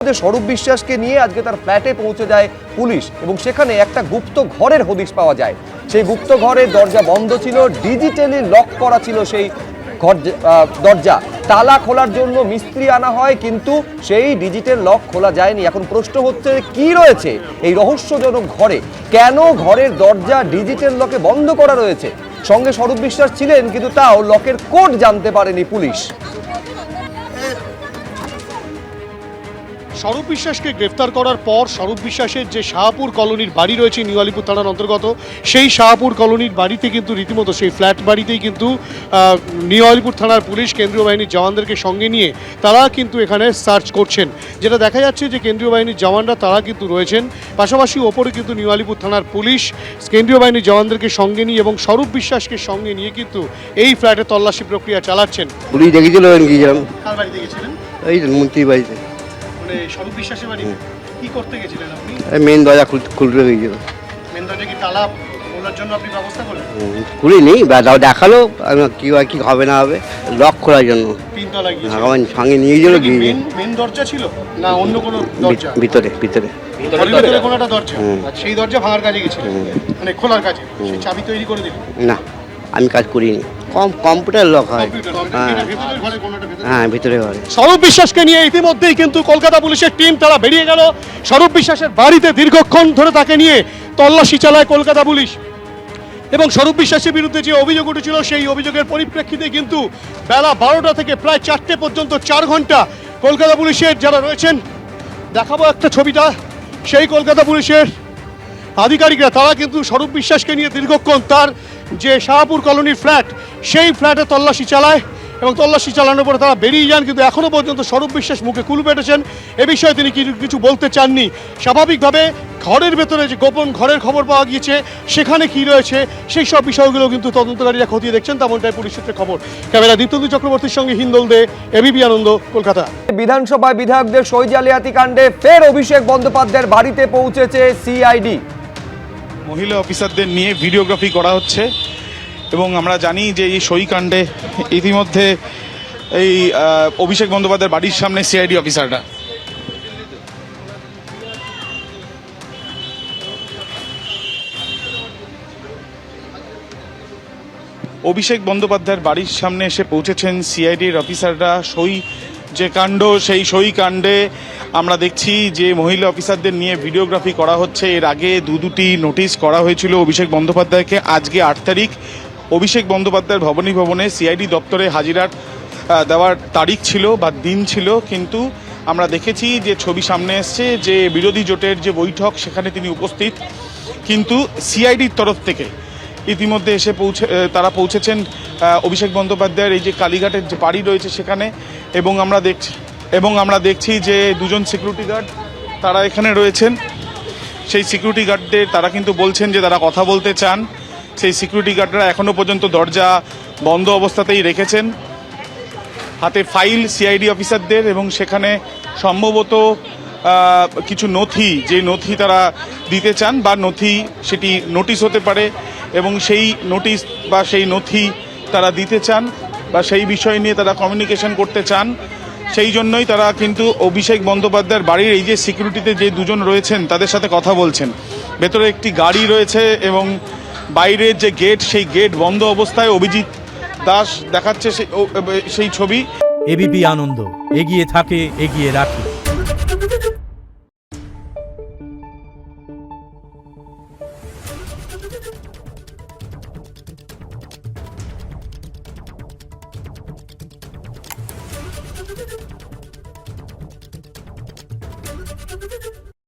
স্বরূপ বিশ্বাসকে নিয়ে আজকে তার ফ্ল্যাটে পৌঁছে যায় পুলিশ এবং সেখানে একটা গুপ্ত ঘরের হদিশ পাওয়া যায়। সেই গুপ্ত ঘরের দরজা বন্ধ ছিল, ডিজিটালি লক করা ছিল সেই ঘর দরজা। তালা খোলার জন্য মিস্ত্রি আনা হয়, কিন্তু সেই ডিজিটাল লক খোলা যায়নি। এখন প্রশ্ন হচ্ছে কি রয়েছে এই রহস্যজনক ঘরে, কেন ঘরের দরজা ডিজিটাল লকে বন্ধ করা রয়েছে। সঙ্গে স্বরূপ বিশ্বাস ছিলেন, কিন্তু তাও লকের কোড জানতে পারেনি পুলিশ। স্বরূপ বিশ্বাসকে গ্রেফতার করার পর স্বরূপ বিশ্বাসের যে শাহপুর কলোনির বাড়ি রয়েছে নিউ আলিপুর থানার অন্তর্গত, সেই শাহপুর কলোনির বাড়িতে কিন্তু রীতিমতো সেই ফ্ল্যাট বাড়িতেই কিন্তু নিউ আলিপুর থানার পুলিশ কেন্দ্রীয় বাহিনীর জওয়ানদেরকে সঙ্গে নিয়ে তারা কিন্তু এখানে সার্চ করছেন। যেটা দেখা যাচ্ছে যে কেন্দ্রীয় বাহিনীর জওয়ানরা তারা কিন্তু রয়েছেন, পাশাপাশি ওপরে কিন্তু নিউ আলিপুর থানার পুলিশ কেন্দ্রীয় বাহিনীর জওয়ানদেরকে সঙ্গে নিয়ে এবং স্বরূপ বিশ্বাসকে সঙ্গে নিয়ে কিন্তু এই ফ্ল্যাটে তল্লাশি প্রক্রিয়া চালাচ্ছেন। পুলিশ দেখেছিল, গিয়েছিলাম। কার বাড়িতে গেছিলেন? এই মন্ত্রী বাড়িতে। স্বরূপ বিশ্বাসের বাড়িতে কি করতে গেছিলেন আপনি? মেন দরজা খুলতে গিয়েছিল। মেন দরজা কি তালা খোলার জন্য আপনি ব্যবস্থা করলেন? খুলিনি, দেখালো কি হয় কি হবে না হবে, লক খোলার জন্য। তিনতলা গিয়ে আমার সঙ্গে নিয়ে গেছিল। মেন দরজা ছিল না অন্য কোনো দরজা? ভিতরে ভিতরে ভিতরে কোনো একটা দরজা, সেই দরজা ভাঙার কাজে গেছিল, মানে খোলার কাজে। সেই চাবি তৈরি করে দিল? না, আমি কাজ করিনি। কম্পিউটার লক হয়। হ্যাঁ, ভিতরে ঘরে। স্বরূপ বিশ্বাসকে নিয়ে ইতিমধ্যেই কিন্তু কলকাতা পুলিশের টিম তারা বেরিয়ে গেল স্বরূপ বিশ্বাসের বাড়িতে। দীর্ঘক্ষণ ধরে তাকে নিয়ে তল্লাশি চালায় কলকাতা পুলিশ এবং স্বরূপ বিশ্বাসের বিরুদ্ধে যে অভিযোগ উঠেছিল সেই অভিযোগের পরিপ্রেক্ষিতে কিন্তু বেলা 12টা থেকে প্রায় 4টে পর্যন্ত 4 ঘন্টা কলকাতা পুলিশের যারা রয়েছেন, দেখাবো একটা ছবিটা, সেই কলকাতা পুলিশের আধিকারিকরা তারা কিন্তু স্বরূপ বিশ্বাসকে নিয়ে দীর্ঘক্ষণ তার যে শাহপুর কলোনির ফ্ল্যাট, সেই ফ্ল্যাটে তল্লাশি চালায় এবং তল্লাশি চালানোর পরে তারা বেরিয়ে যান। কিন্তু এখনও পর্যন্ত স্বরূপ বিশ্বাস মুখে কুলু পেটেছেন, এ বিষয়ে তিনি কিছু বলতে চাননি। স্বাভাবিকভাবে ঘরের ভেতরে যে গোপন ঘরের খবর পাওয়া গিয়েছে, সেখানে কি রয়েছে সেই সব বিষয়গুলো কিন্তু তদন্তকারীরা খতিয়ে দেখছেন, তেমনটাই পুলিশ সূত্রে খবর। ক্যামেরা দীপ্তন্দু চক্রবর্তীর সঙ্গে হিন্দল দে, এবিপি আনন্দ, কলকাতা। বিধানসভায় বিধায়কদের সই জালিয়াতি কাণ্ডে ফের অভিষেক বন্দ্যোপাধ্যায়ের বাড়িতে পৌঁছেছে সিআইডি। মহিলা অফিসারদের নিয়ে ভিডিওগ্রাফি করা হচ্ছে এবং আমরা জানি যে এই সই কাণ্ডে ইতিমধ্যে এই অভিষেক বন্দ্যোপাধ্যায়ের বাড়ির সামনে সিআইডি অফিসাররা। অভিষেক বন্দ্যোপাধ্যায়ের বাড়ির সামনে এসে পৌঁছেছেন সিআইডির অফিসাররা। সই যে কাণ্ড, সেই সই কাণ্ডে আমরা দেখছি যে মহিলা অফিসারদের নিয়ে ভিডিওগ্রাফি করা হচ্ছে। এর আগে দুটি নোটিশ করা হয়েছিল অভিষেক বন্দ্যোপাধ্যায়কে। আজকে 8 তারিখ অভিষেক বন্দ্যোপাধ্যায়ের ভবনে সিআইডি দপ্তরে হাজিরার দেওয়ার তারিখ ছিল বা দিন ছিল, কিন্তু আমরা দেখেছি যে ছবি সামনে এসছে যে বিরোধী জোটের যে বৈঠক সেখানে তিনি উপস্থিত, কিন্তু সিআইডির তরফ থেকে ইতিমধ্যে এসে তারা পৌঁছেছেন অভিষেক বন্দ্যোপাধ্যায়ের এই যে কালীঘাটের যে বাড়ি রয়েছে সেখানে। এবং আমরা দেখছি যে দুজন সিকিউরিটি গার্ড তারা এখানে রয়েছেন। সেই সিকিউরিটি গার্ডদের তারা কিন্তু বলছেন যে তারা কথা বলতে চান। সেই সিকিউরিটি গার্ডরা এখনও পর্যন্ত দরজা বন্ধ অবস্থাতেই রেখেছেন, হাতে ফাইল সিআইডি অফিসারদের, এবং সেখানে সম্ভবত কিছু নথি, যে নথি তারা দিতে চান বা নথি সেটি নোটিশ হতে পারে, এবং সেই নোটিশ বা সেই নথি তারা দিতে চান বা সেই বিষয় নিয়ে তারা কমিউনিকেশন করতে চান। সেই জন্যই তারা কিন্তু অভিষেক বন্দ্যোপাধ্যায়ের বাড়ির এই যে সিকিউরিটিতে যে দুজন রয়েছেন তাদের সাথে কথা বলছেন। ভেতরে একটি গাড়ি রয়েছে এবং বাইরের যে গেট, সেই গেট বন্ধ অবস্থায়। অভিজিৎ দাস দেখাচ্ছে সেই ছবি। এবিপি আনন্দ, এগিয়ে থাকে, এগিয়ে রাখে।